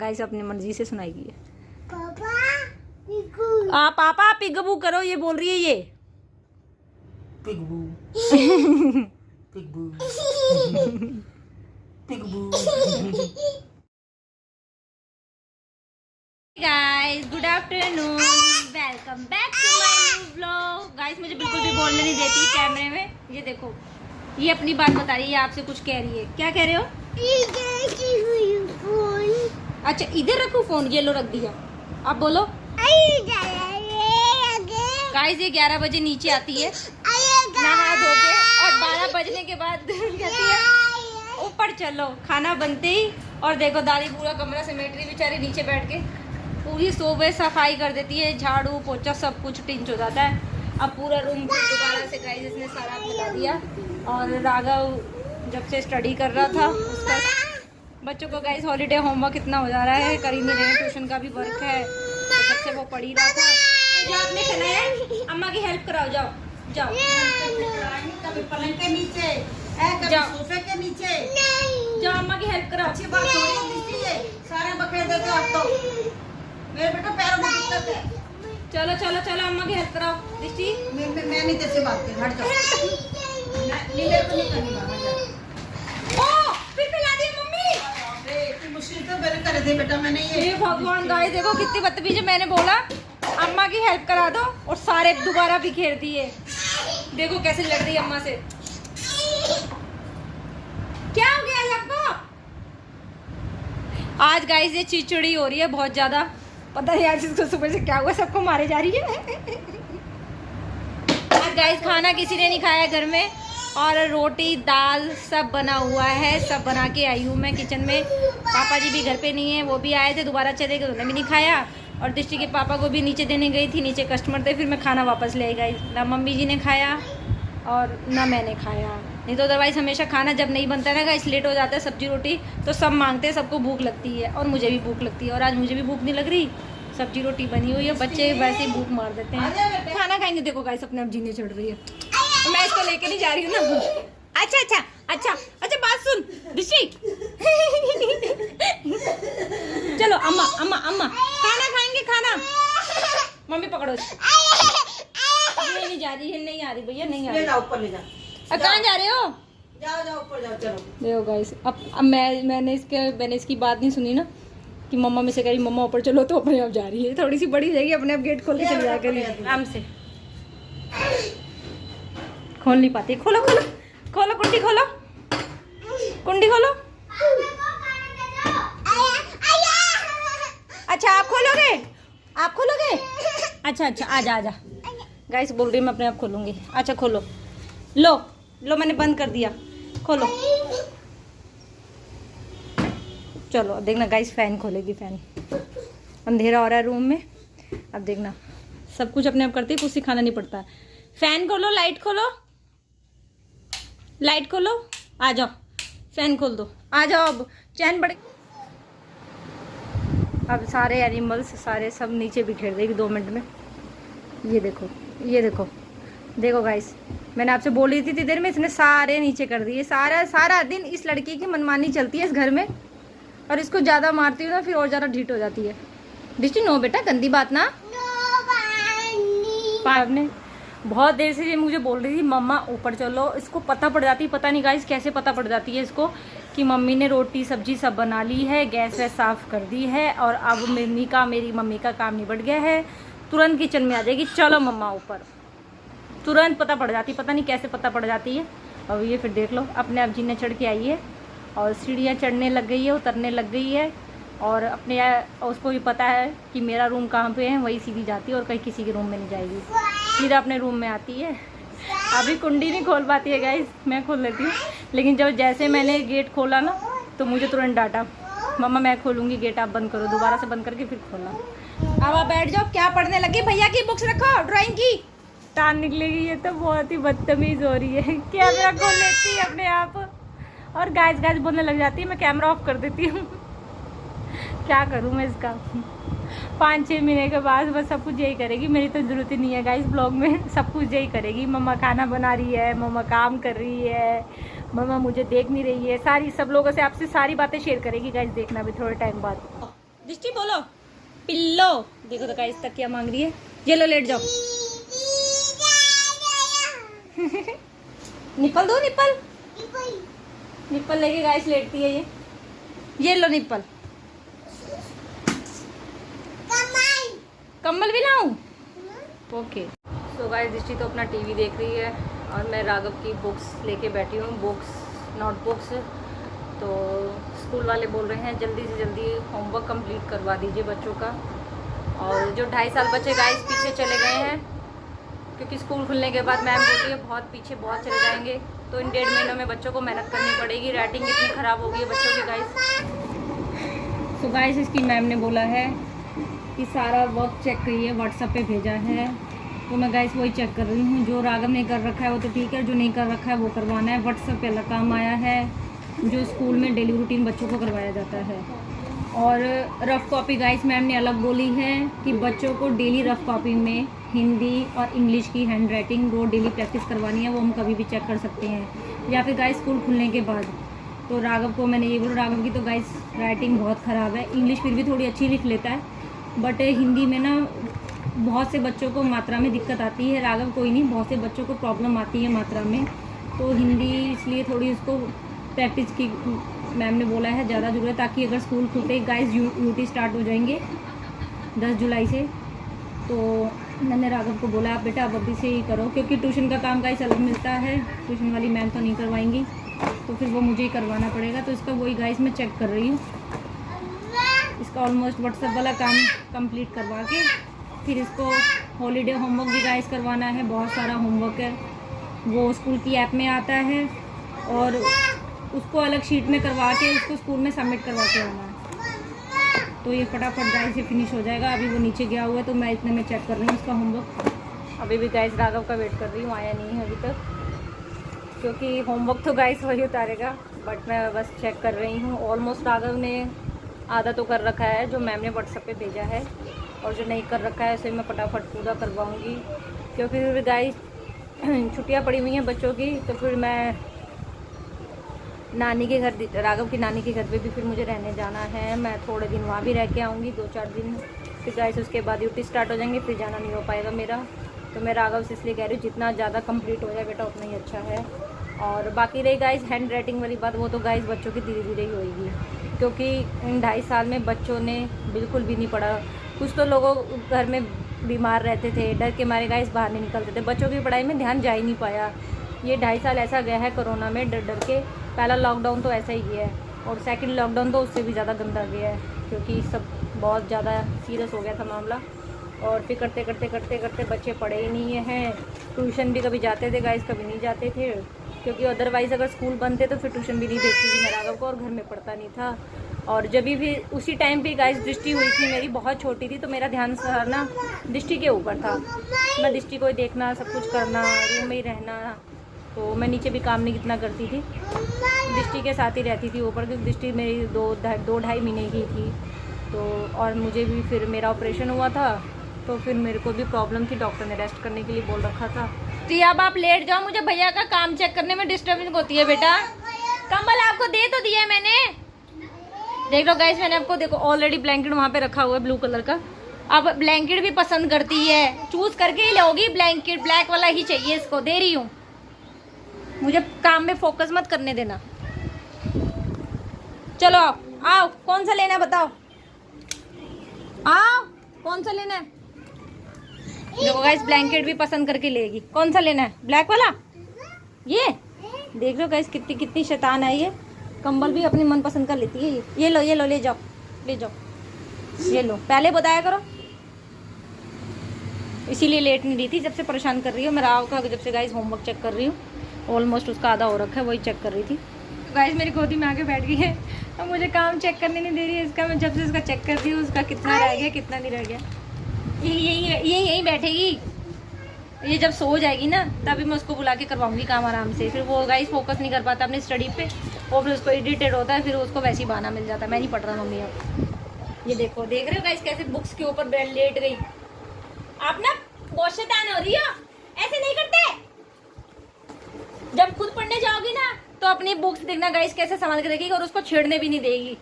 Guys अपनी मर्जी से सुनाएगी ये। पापा पिगबू करो, ये बोल रही है ये पिगबू पिगबू पिगबू। Guys good afternoon, welcome back to my new vlog. Guys मुझे बिल्कुल भी बोलने नहीं देती कैमरे में। ये देखो, ये अपनी बात बता रही है, आपसे कुछ कह रही है। क्या कह रहे हो? अच्छा इधर रखो फोन, ये लो रख दिया। आप बोलो। गाइस ये 11 बजे नीचे आती है नहा धो के, और 12 बजने के बाद कहती है ऊपर चलो। खाना बनते ही और देखो दादी पूरा कमरा समेट रही बेचारी, नीचे बैठ के पूरी सुबह सफाई कर देती है, झाड़ू पोछा सब कुछ टिंच हो जाता है। अब पूरा रूम दोबारा से गाइस इसने सारा फैला दिया। और राघव जब से स्टडी कर रहा था उसका, बच्चों को गाइस हॉलीडे होमवर्क इतना हो जा रहा है, कर ही नहीं रहे, ट्यूशन का भी वर्क है, तो जब से वो पढ़ ही रहा था। जो आपने खाना है अम्मा की हेल्प कराओ, जाओ जाओ कभी पलंग के नीचे, कभी सोफे के नीचे, जाओ अम्मा की हेल्प कराओ। अच्छी बात थोड़ी है, सारे बखेड़ देते हो आप तो। मेरे बेटा पैरों में दिक्कत है। चलो चलो चलो अम्मा की हेल्प कराओ। दृष्टि मैं नहीं तेरे से बात कर, हट जाओ। नहीं मेरे को नहीं करनी बात। ओ फिर पिला दी मम्मी। इतनी मुश्किल तो मैंने कर दी बेटा, मैंने ये भगवान गाइस देखो कितनी बदतमीज है। मैंने बोला अम्मा की हेल्प करा दो और सारे दोबारा बिखेर दिए। देखो कैसे लड़ रही है अम्मा से। क्या हो गया है आपको? आज गाइस ये चिड़चिड़ी हो रही है बहुत ज्यादा, पता नहीं आज इसको सुबह से क्या हुआ, सबको मारे जा रही है। आज गाइस खाना किसी ने नहीं खाया घर में, और रोटी दाल सब बना हुआ है, सब बना के आई हूँ मैं किचन में। पापा जी भी घर पे नहीं है, वो भी आए थे, दोबारा चले गए, उन्होंने भी नहीं खाया। और दृष्टि के पापा को भी नीचे देने गई थी, नीचे कस्टमर थे, फिर मैं खाना वापस ले गई। ना मम्मी जी ने खाया और ना मैंने खाया। नहीं तो अदरवाइज़ हमेशा खाना जब नहीं बनता है ना गाइस, लेट हो जाता है सब्जी रोटी, तो सब मांगते हैं, सबको भूख लगती है, और मुझे भी भूख लगती है। और आज मुझे भी भूख नहीं लग रही, सब्जी रोटी बनी हुई है, बच्चे वैसे ही भूख मार देते हैं। खाना खाएंगे। देखो गाइस अपने आप जीने चढ़ रही है, तो मैं इसको लेके नहीं जा रही हूँ ना। अच्छा अच्छा अच्छा अच्छा बात सुन ऋषि। चलो अम्मा अम्मा अम्मा खाना खाएंगे, खाना। मम्मी पकड़ो इसको। ये नहीं जा रही है, नहीं आ रही भैया, नहीं आ रही। ले जाओ ऊपर, ले जाओ। कहाँ जा रहे हो? जाओ जाओ ऊपर जाओ, चलो। देखो गाइस अब मैंने इसकी बात नहीं सुनी ना, कि मम्मा में से कह रही मम्मा ऊपर चलो, तो अपने आप जा रही है। थोड़ी सी बड़ी हो जाएगी, अपने आप गेट खोल के चली जाया करेगी आराम से। खोल नहीं पाती। खोलो खोलो खोलो, कुंडी खोलो, कुंडी खोलो। अच्छा आप खोलोगे, आप खोलोगे? अच्छा अच्छा आजा आजा। गाइस बोल रही मैं अपने आप खोलूंगी। अच्छा खोलो, लो लो मैंने बंद कर दिया, खोलो। चलो अब देखना गाइस, फैन खोलेगी। फैन, अंधेरा हो रहा है रूम में, अब देखना सब कुछ अपने आप करती है, कुछ सिखाना नहीं पड़ता। फैन खोलो, लाइट खोलो, लाइट खोलो, आ जाओ, फैन खोल दो, आ जाओ। अब चैन बढ़, अब सारे एनिमल्स सारे सब नीचे बिखेर देगी 2 मिनट में। ये देखो, ये देखो, देखो गाइस मैंने आपसे बोली थी इतनी देर में, इसने सारे नीचे कर दिए। सारा दिन इस लड़की की मनमानी चलती है इस घर में, और इसको ज़्यादा मारती हूँ ना फिर और ज़्यादा ढीठ हो जाती है। दृष्टि नो बेटा, गंदी बात ना। आपने बहुत देर से ये मुझे बोल रही थी मम्मा ऊपर चलो, इसको पता पड़ जाती, पता नहीं गाइस कैसे पता पड़ जाती है इसको, कि मम्मी ने रोटी सब्जी सब बना ली है, गैस वैस साफ़ कर दी है, और अब मेरी मम्मी का काम निबट गया है, तुरंत किचन में आ जाएगी, चलो मम्मा ऊपर। तुरंत पता पड़ जाती, पता नहीं कैसे पता पड़ जाती है। और ये फिर देख लो अपने आप जीने चढ़ के आई है, और सीढ़ियाँ चढ़ने लग गई है, उतरने लग गई है, और अपने उसको भी पता है कि मेरा रूम कहाँ पे है, वही सीधी जाती है, और कहीं किसी के रूम में नहीं जाएगी, सीधा अपने रूम में आती है। अभी कुंडी नहीं खोल पाती है गाइस, मैं खोल लेती हूँ, लेकिन जब जैसे मैंने गेट खोला ना तो मुझे तुरंत डांटा, मम्मा मैं खोलूँगी गेट, आप बंद करो। दोबारा से बंद करके फिर खोलना। अब आप बैठ जाओ, क्या पढ़ने लगी? भैया की बुक्स रखो, ड्राइंग की। टान निकलेगी, ये तो बहुत ही बदतमीज़ हो रही है। कैमरा खोल लेती है अपने आप, और गाइस बोलने लग जाती है, मैं कैमरा ऑफ कर देती हूँ। क्या करूँ मैं इसका? 5-6 महीने के बाद बस सब कुछ यही करेगी, मेरी तो ज़रूरत ही नहीं है गाइस ब्लॉग में, सब कुछ यही करेगी। मम्मा खाना बना रही है, मम्मा काम कर रही है, मम्मा मुझे देख नहीं रही है, सारी सब लोगों से आपसे सारी बातें शेयर करेगी गाइस, देखना भी थोड़े टाइम बाद। दृष्टि बोलो पिल्लो। देखो तो गाइस तकिया मांग रही है। ये लो लेट जाओ। निप्पल दो निप्पल। निप्पल लेके गाइस लेटती है ये लो निप्पल। कम्बल भी लाऊं? ओके। सो गाइस दृष्टि तो अपना टीवी देख रही है और मैं राघव की बुक्स लेके बैठी हूँ, बुक्स नोटबुक्स। तो स्कूल वाले बोल रहे हैं जल्दी से जल्दी होमवर्क कंप्लीट करवा दीजिए बच्चों का। और जो 2.5 साल बच्चे गाइस पीछे चले गए हैं, क्योंकि स्कूल खुलने के बाद मैम बोलती है बहुत पीछे बहुत चले जाएंगे, तो इन 1.5 महीनों में बच्चों को मेहनत करनी पड़ेगी। राइटिंग इतनी ख़राब हो गई है बच्चों की गाइस। तो गाइस इसकी मैम ने बोला है कि सारा वर्क चेक करिए, व्हाट्सएप पे भेजा है। तो मैं गाइस वही चेक कर रही हूँ। जो राघव ने कर रखा है वो तो ठीक है, जो नहीं कर रखा है वो करवाना है। व्हाट्सएप पे अलग काम आया है जो स्कूल में डेली रूटीन बच्चों को करवाया जाता है। और रफ़ कॉपी गाइस मैम ने अलग बोली है कि बच्चों को डेली रफ़ कॉपी में हिंदी और इंग्लिश की हैंड राइटिंग रोज़ डेली प्रैक्टिस करवानी है। वो हम कभी भी चेक कर सकते हैं या फिर गाइस स्कूल खुलने के बाद। तो राघव को मैंने ये बोला, राघव की तो गाइस राइटिंग बहुत ख़राब है। इंग्लिश फिर भी थोड़ी अच्छी लिख लेता है, बट हिंदी में ना बहुत से बच्चों को मात्रा में दिक्कत आती है। राघव कोई नहीं, बहुत से बच्चों को प्रॉब्लम आती है मात्रा में। तो हिंदी इसलिए थोड़ी उसको प्रैक्टिस की मैम ने बोला है ज़्यादा ज़रूरत, ताकि अगर स्कूल खुलते ही गाइस यूटी स्टार्ट हो जाएंगे 10 जुलाई से। तो मैंने राघव को बोला आप बेटा अब अभी से ही करो, क्योंकि ट्यूशन का काम गाइस अलग मिलता है, ट्यूशन वाली मैम तो नहीं करवाएंगी, तो फिर वो मुझे ही करवाना पड़ेगा। तो इसका वही गाइस मैं चेक कर रही हूँ। इसका ऑलमोस्ट व्हाट्सएप वाला काम कंप्लीट करवा के फिर इसको हॉलीडे होमवर्क भी गाइस करवाना है। बहुत सारा होमवर्क है, वो स्कूल की ऐप में आता है और उसको अलग शीट में करवा के उसको स्कूल में सबमिट करवा के आना है। तो ये फटाफट गाइस से फिनिश हो जाएगा। अभी वो नीचे गया हुआ है तो मैं इतने में चेक कर रही हूँ उसका होमवर्क। अभी भी गाइस राघव का वेट कर रही हूँ, आया नहीं है अभी तक, क्योंकि होमवर्क तो गाइस वही उतारेगा, बट मैं बस चेक कर रही हूँ। ऑलमोस्ट राघव ने आधा तो कर रखा है जो मैम ने व्हाट्सएप पे भेजा है, और जो नहीं कर रखा है उसे मैं फटाफट पूरा करवाऊँगी, क्योंकि फिर गाइस छुट्टियाँ पड़ी हुई हैं बच्चों की। तो फिर मैं नानी के घर, राघव की नानी के घर पे भी फिर मुझे रहने जाना है। मैं थोड़े दिन वहाँ भी रह के आऊँगी, 2-4 दिन। फिर गाइस उसके बाद ड्यूटी स्टार्ट हो जाएंगे, फिर जाना नहीं हो पाएगा मेरा। तो मैं राघव से इसलिए कह रही हूँ जितना ज़्यादा कंप्लीट हो जाए बेटा उतना ही अच्छा है। और बाकी रही गाइस हैंड राइटिंग वाली बात, वो तो गाइस बच्चों की धीरे धीरे ही होएगी, क्योंकि इन 2.5 साल में बच्चों ने बिल्कुल भी नहीं पढ़ा। कुछ तो लोगों घर में बीमार रहते थे, डर के मारे गाइस बाहर नहीं निकलते थे, बच्चों की पढ़ाई में ध्यान जा ही नहीं पाया। ये 2.5 साल ऐसा गया है कोरोना में डर डर के। पहला लॉकडाउन तो ऐसा ही गया है, और सेकंड लॉकडाउन तो उससे भी ज़्यादा गंदा गया है, क्योंकि सब बहुत ज़्यादा सीरियस हो गया था मामला। और फिर करते करते करते करते बच्चे पढ़े ही नहीं हैं। ट्यूशन भी कभी जाते थे गाइस, कभी नहीं जाते थे, क्योंकि अदरवाइज़ अगर स्कूल बंद थे तो फिर ट्यूशन भी नहीं भेजती थी मैं राघव को, और घर में पढ़ता नहीं था। और जब भी उसी टाइम पे गाइस दृष्टि हुई थी मेरी, बहुत छोटी थी, तो मेरा ध्यान सारा दृष्टि के ऊपर था। मैं दृष्टि को ही देखना, सब कुछ करना, रूम में ही रहना। तो मैं नीचे भी काम नहीं कितना करती थी, दृष्टि के साथ ही रहती थी ऊपर, क्योंकि दृष्टि मेरी 2-2.5 महीने की थी। तो और मुझे भी फिर मेरा ऑपरेशन हुआ था, तो फिर मेरे को भी प्रॉब्लम थी, डॉक्टर ने रेस्ट करने के लिए बोल रखा था। जी अब आप लेट जाओ, मुझे भैया का काम चेक करने में डिस्टर्बेंस होती है बेटा। कंबल आपको दे तो दिया है मैंने, देख लो गाइस, मैंने आपको देखो ऑलरेडी ब्लैंकेट वहाँ पे रखा हुआ है ब्लू कलर का। अब ब्लैंकेट भी पसंद करती है, चूज करके ही लोगी ब्लैंकेट, ब्लैक वाला ही चाहिए इसको, दे रही हूँ। मुझे काम में फोकस मत करने देना। चलो आओ आओ, कौन सा लेना है बताओ, आओ कौन सा लेना है। देखो गाइस ब्लैंकेट भी पसंद करके लेगी। कौन सा लेना है, ब्लैक वाला? ये देख लो गाइस कितनी कितनी शैतान है ये। कंबल भी अपनी मनपसंद का लेती है ये लो ये लो, ले जाओ ले जाओ, ये लो। पहले बताया करो, इसीलिए लेट नहीं रही थी, जब से परेशान कर रही हूँ मैं राव का, जब से गाइस होमवर्क चेक कर रही हूँ। ऑलमोस्ट उसका आधा हो रखा है, वही चेक कर रही थी। गाइस मेरी गोदी में आके बैठ गई है, अब मुझे काम चेक करने नहीं दे रही है इसका। मैं जब से इसका चेक करती हूँ उसका कितना रह गया कितना नहीं रह गया। ये यहीं बैठेगी, ये जब सो जाएगी ना तभी मैं उसको बुला के करवाऊंगी काम आराम से। फिर वो गाइस फोकस नहीं कर पाता अपनी स्टडी पे, और फिर उसको इरिटेट होता है, फिर उसको वैसे ही बहाना मिल जाता है मैं नहीं पढ़ रहा मम्मी अब। ये देखो, देख रहे हो गाइस कैसे बुक्स के ऊपर लेट गई। आप ना बहुत शैतान हो रही हो, ऐसे नहीं करते। जब खुद पढ़ने जाओगी ना तो अपनी बुक्स देखना गाइस कैसे संभाल के देखेगी, और उसको छेड़ने भी नहीं देगी।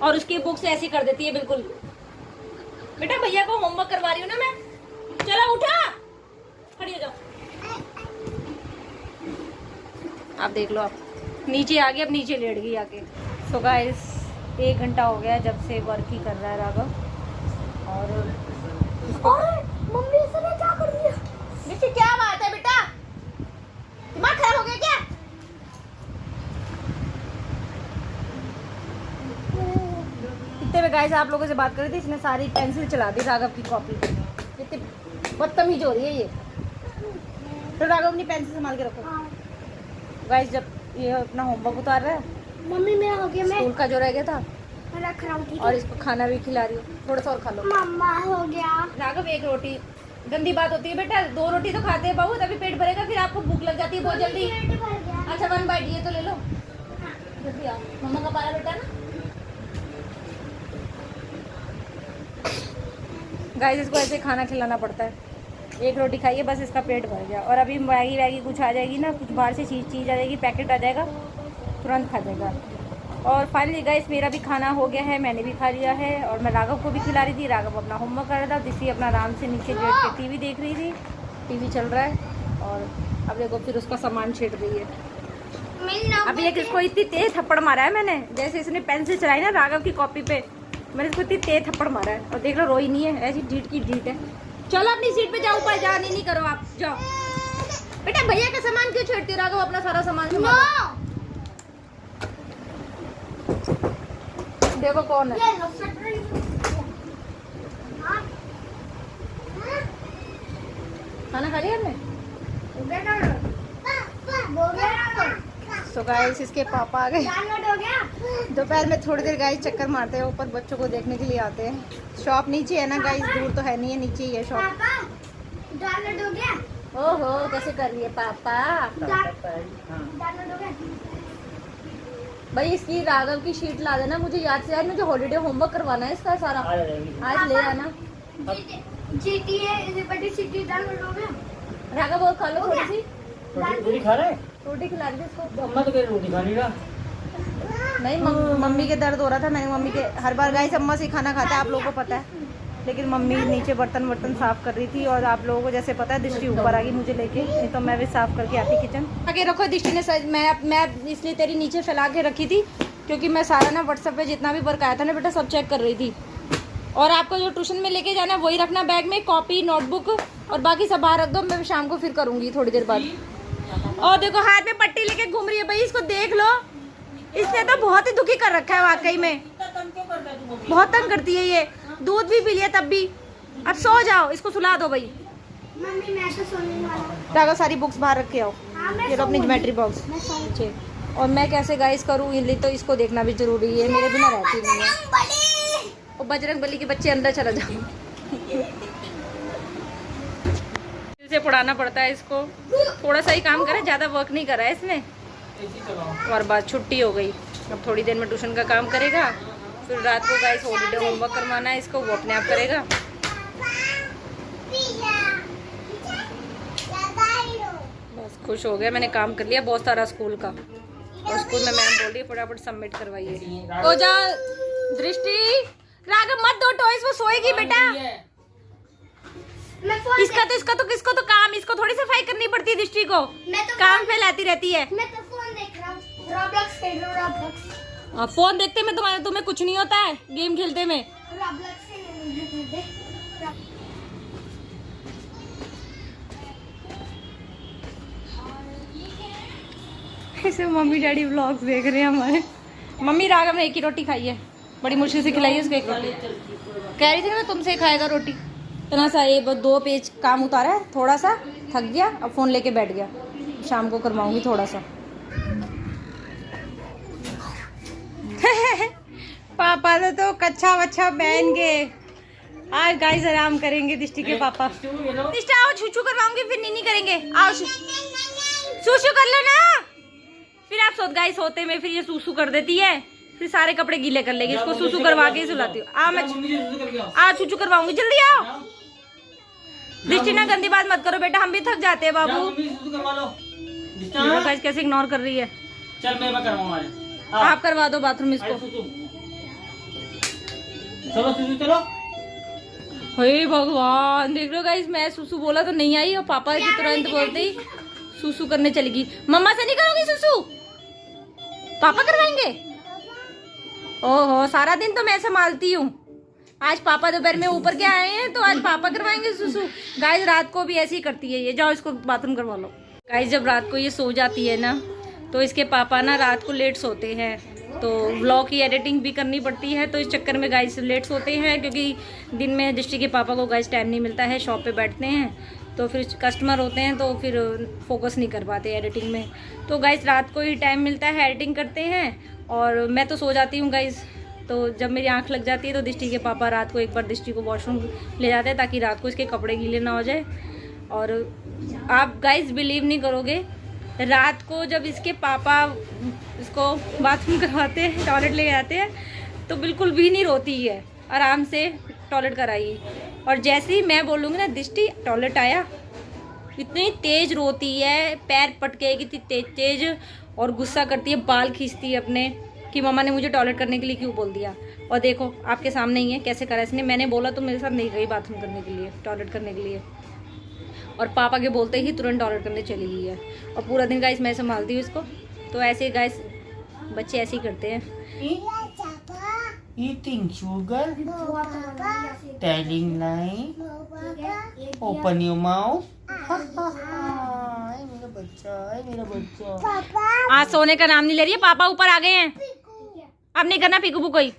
और उसकी बुक्स ऐसी कर देती है बिल्कुल। बेटा भैया को होमवर्क करवा रही हूँ ना मैं, चलो उठा, खड़ी हो जाओ। आप देख लो, आप नीचे आ गई, अब नीचे लेट गई आके। सो गाइस 1 घंटा हो गया जब से वर्क ही कर रहा है राघव। और मम्मी इसने क्या कर दिया? नीचे क्या बात है बेटा, दिमाग खराब हो गया क्या? इतने में गाइस आप लोगों से बात कर रही थी, इसने सारी पेंसिल चला दी राघव की कॉपी पे। कितनी बदतमीज हो रही है ये। तो राघव अपनी पेंसिल संभाल के रखो। गाइस जब ये अपना होमवर्क उतार रहा है, मम्मी मेरा हो गया, स्कूल का जो रह गया था, मैं रख रहा हूँ। और इसको खाना भी खिला रही हूँ, थोड़ा सा और खा लो। मम्मा हो गया। राघव 1 रोटी, गंदी बात होती है बेटा, 2 रोटी तो खाते हैं बहू, तभी पेट भरेगा, फिर आपको भूख लग जाती है बहुत जल्दी। अच्छा 1 बाइट ये तो ले लो, जल्दी आओ, मम्मा का पारा बेटा ना। गाइस इसको ऐसे खाना खिलाना पड़ता है, 1 रोटी खाइए बस, इसका पेट भर गया। और अभी मैगी वैगी कुछ आ जाएगी ना, कुछ बाहर से चीज़ आ जाएगी, पैकेट आ जाएगा, तुरंत खा जाएगा। और फाइनली गाइस मेरा भी खाना हो गया है, मैंने भी खा लिया है, और मैं राघव को भी खिला रही थी। राघव अपना होमवर्क कर रहा था, जिससे अपना आराम से नीचे बैठ के टीवी देख रही थी, टीवी चल रहा है। और अब देखो फिर उसका सामान छेड़ रही है। अभी एक इसको इतनी तेज थप्पड़ मारा है मैंने, जैसे इसने पेंसिल चलाई ना राघव की कॉपी पे, मैंने इसको इतनी तेज थप्पड़ मारा है। और देख लो रोई नहीं है, ऐसी ढीठ की ढीठ है। चलो अपनी सीट पे जाओ, ऊपर जाने नहीं करो आप, जाओ। बेटा भैया का सामान क्यों छेड़ती हो? राघव अपना सारा सामान संभालो। देखो कौन है, खाना खा लिया हमने। सो गाइस इसके पापा आ गए। दोपहर में थोड़ी देर गाइस चक्कर मारते हैं ऊपर, बच्चों को देखने के लिए आते हैं। शॉप नीचे है ना गाइस, दूर तो है नहीं है, नीचे ही है शॉप। ओहो कैसे कर रही है पापा। भाई इसकी राघव की शीट ला देना मुझे, याद से यार मुझे हॉलीडे होमवर्क करवाना है इसका सारा, आज ले आना। राघव और खा लो थोड़ी सी रोटी खा रहे, रोटी खिला दी इसको। अम्मा तो कह रही रोटी खानी ना। नहीं मम्मी के दर्द हो रहा था, मैंने मम्मी के, हर बार गाइस अम्मा से खाना खाता है, आप लोगों को पता है, लेकिन मम्मी नीचे बर्तन साफ कर रही थी। और आप लोगों को जैसे पता है दृष्टि ऊपर आ गई मुझे लेके, नहीं तो मैं भी साफ करके आती किचन। आगे रखो दृष्टि ने, मैं इसलिए तेरी नीचे फैला के रखी थी क्योंकि मैं सारा ना व्हाट्सएप पे जितना भी वर्क आया था ना बेटा सब चेक कर रही थी। और आपको जो ट्यूशन में लेके जाना है वही रखना बैग में, कॉपी नोटबुक, और बाकी सब बाहर रख दो, मैं शाम को फिर करूँगी थोड़ी देर बाद। और देखो हाथ में पट्टी लेके घूम रही है भाई, इसको देख लो, इसने तो बहुत ही दुखी कर रखा है वाकई में, बहुत तंग करती है ये। दूध भी पी लिया तब भी। अब सो जाओ, इसको सुला दो भाई। मम्मी मैं तो सोने वाला। राघव सारी बुक्स बाहर रख के आओ, ये लो अपनी ज्योमेट्री बॉक्स। और मैं कैसे गाइस करूँ ये, तो इसको देखना भी जरूरी है, मेरे बिना रहती नहीं है। और बजरंग बली के बच्चे अंदर चला जाओ। इसे पढ़ाना पड़ता है इसको, थोड़ा सा ही काम करे, ज़्यादा वर्क नहीं करा है इसने। और बाद छुट्टी हो गई, अब थोड़ी देर में ट्यूशन का काम करेगा, फिर रात को गाइस हॉलीडे होमवर्क करवाना है इसको, वो अपने आप करेगा। बस खुश हो गया, मैंने काम कर लिया बहुत सारा स्कूल का, और स्कूल में मैम बोल रही है फटाफट सबमिट करवाइए। तो जा दृष्टि, राघव मत दो टॉयज, वो सोएगी बेटा। इसको तो काम, इसको थोड़ी सफाई करनी पड़ती है दृष्टि को, काम फैलाती रहती है। मैं तो फोन देख रहा हूँ, रॉब्लॉक्स खेल रहा हूँ, रॉब्लॉक्स। फोन देखते में तुम्हें कुछ नहीं होता है, गेम खेलते में। रॉब्लॉक्स ऐसे मम्मी डैडी व्लॉग्स देख रहे हैं हमारे। मम्मी राघव ने 1 ही रोटी खाई है, बड़ी मुश्किल से खिलाई है उसको 1 रोटी। कह रही थी ना तुमसे ही खाएगा रोटी। इतना सा ये 2 पेज काम उतारा है, थोड़ा सा थक गया, अब फोन लेके बैठ गया, शाम को करवाऊंगी थोड़ा सा। पापा ने तो कच्छा वच्छा पहन के आज गाइस आराम करेंगे दृष्टि के पापा। दृष्टि आओ, छूछू करवाऊंगी फिर नीनी करेंगे, आओ छूछू कर लो ना, फिर आप गाइस सोते में फिर ये सूसू कर देती है, फिर सारे कपड़े गीले कर लेगी, इसको सूसू करवा के ही सुलाती हूँ। आ मैं छूछू करवाऊंगी, जल्दी आओ। दृष्टि ना गंदी बात मत करो बेटा, हम भी थक जाते हैं बाबू। गाइस कैसे इग्नोर कर रही है। चल मैं करवाऊंगा, आप करवा दो बाथरूम इसको। चलो सुसु चलो। हे भगवान, देख रहे हो गाइस, मैं सुसु बोला तो नहीं आई और पापा की तुरंत बोलते ही सुसु करने चली गई। मम्मा से नहीं करोगी सुसु? पापा करवाएंगे? ओहो, सारा दिन तो मैं संभालती हूँ, आज पापा दोपहर में ऊपर के आए हैं तो आज पापा करवाएंगे सुसु। गाइस रात को भी ऐसे ही करती है ये। जाओ इसको बाथरूम करवा लो। गाइस जब रात को ये सो जाती है ना तो इसके पापा ना रात को लेट सोते हैं, तो व्लॉग की एडिटिंग भी करनी पड़ती है, तो इस चक्कर में गाइस लेट सोते हैं, क्योंकि दिन में दृष्टि के पापा को गाइस टाइम नहीं मिलता है, शॉप पे बैठते हैं, तो फिर कस्टमर होते हैं तो फिर फोकस नहीं कर पाते एडिटिंग में। तो गाइस रात को ही टाइम मिलता है, एडिटिंग करते हैं और मैं तो सो जाती हूँ गाइस। तो जब मेरी आंख लग जाती है तो दृष्टि के पापा रात को एक बार दृष्टि को वॉशरूम ले जाते हैं ताकि रात को इसके कपड़े गीले ना हो जाए। और आप गाइस बिलीव नहीं करोगे, रात को जब इसके पापा इसको बाथरूम करवाते हैं, टॉयलेट ले जाते हैं, तो बिल्कुल भी नहीं रोती है, आराम से टॉयलेट कराई। और जैसे ही मैं बोलूँगी ना दृष्टि टॉयलेट आया, इतनी तेज़ रोती है, पैर पटकेगी इतनी तेज और गुस्सा करती है, बाल खींचती है अपने कि मम्मा ने मुझे टॉयलेट करने के लिए क्यों बोल दिया। और देखो आपके सामने ही है कैसे करा इसने, मैंने बोला तो मेरे साथ नहीं गई बाथरूम करने के लिए, टॉयलेट करने के लिए, और पापा के बोलते ही तुरंत टॉयलेट करने चली गई है। और पूरा दिन गाइस मैं संभालती हूँ इसको। तो ऐसे गाइस बच्चे ऐसे ही करते हैं। Eating sugar, telling lie, open your mouth. मेरा बच्चा है, मेरा बच्चा। आज सोने का नाम नहीं ले रही है, पापा ऊपर आ गए हैं, अब नहीं करना पीकू कोई।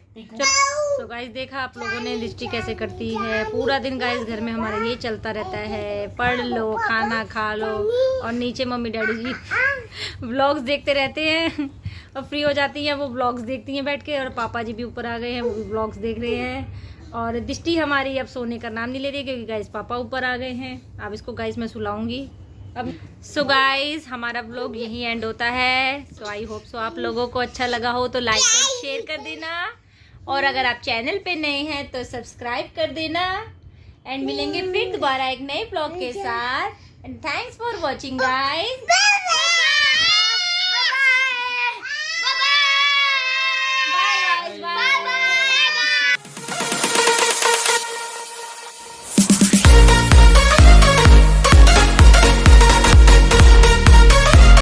तो गाइस देखा आप लोगों ने दृष्टि कैसे करती है। पूरा दिन गाइस घर में हमारा ये चलता रहता है, पढ़ लो, खाना खा लो, और नीचे मम्मी डैडी जी व्लॉग्स देखते रहते हैं और फ्री हो जाती हैं, वो व्लॉग्स देखती हैं बैठ के। और पापा जी भी ऊपर आ गए हैं, वो भी व्लॉग्स देख रहे हैं। और दृष्टि हमारी अब सोने का नाम नहीं ले रही है क्योंकि गाइस पापा ऊपर आ गए हैं। अब इसको गाइस मैं सुलाऊंगी अब। सो गाइस हमारा व्लॉग यही एंड होता है। सो आई होप सो आप लोगों को अच्छा लगा हो तो लाइक और शेयर कर देना, और अगर आप चैनल पे नए हैं तो सब्सक्राइब कर देना। एंड मिलेंगे फिर दोबारा एक नए व्लॉग के साथ। And thanks for watching guys.